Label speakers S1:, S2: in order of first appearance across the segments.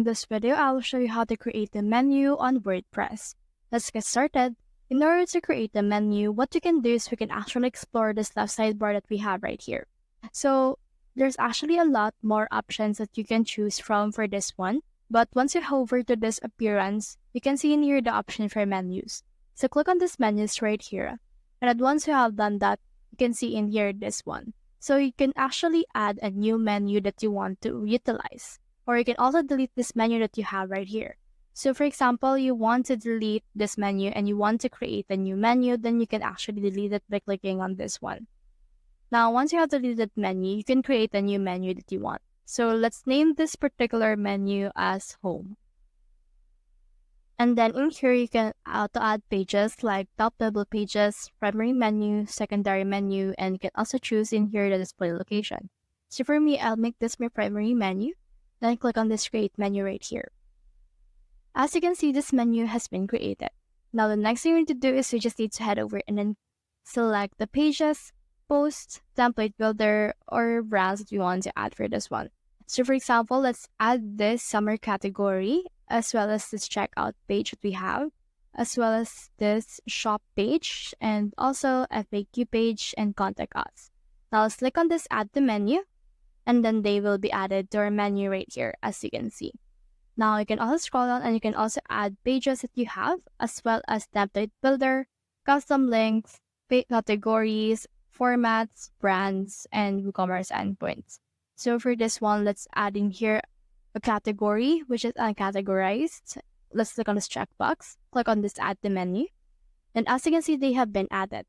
S1: In this video, I will show you how to create a menu on WordPress. Let's get started. In order to create a menu, what you can do is we can actually explore this left sidebar that we have right here. So there's actually a lot more options that you can choose from for this one. But once you hover to this appearance, you can see in here the option for menus. So click on this menus right here. And once you have done that, you can see in here this one. So you can actually add a new menu that you want to utilize. Or you can also delete this menu that you have right here. So for example, you want to delete this menu and you want to create a new menu, then you can actually delete it by clicking on this one. Now, once you have deleted menu, you can create a new menu that you want. So let's name this particular menu as home. And then in here, you can auto add pages like top level pages, primary menu, secondary menu, and you can also choose in here the display location. So for me, I'll make this my primary menu. Then click on this create menu right here. As you can see, this menu has been created. Now the next thing we need to do is we just need to head over and then select the pages, post, template builder, or brands that we want to add for this one. So for example, let's add this summer category as well as this checkout page that we have, as well as this shop page and also FAQ page and contact us. Now let's click on this add to menu. And then they will be added to our menu right here, as you can see. Now you can also scroll down and you can also add pages that you have, as well as template builder, custom links, categories, formats, brands, and WooCommerce endpoints. So for this one, let's add in here a category, which is uncategorized. Let's click on this checkbox, click on this add to menu. And as you can see, they have been added.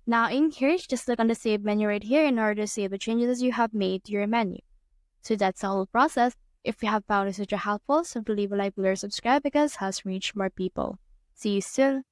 S1: Now in here, just click on the save menu right here in order to save the changes you have made to your menu. So that's the whole process. If you have found this video helpful, simply leave a like, below, or subscribe because it has reached more people. See you soon.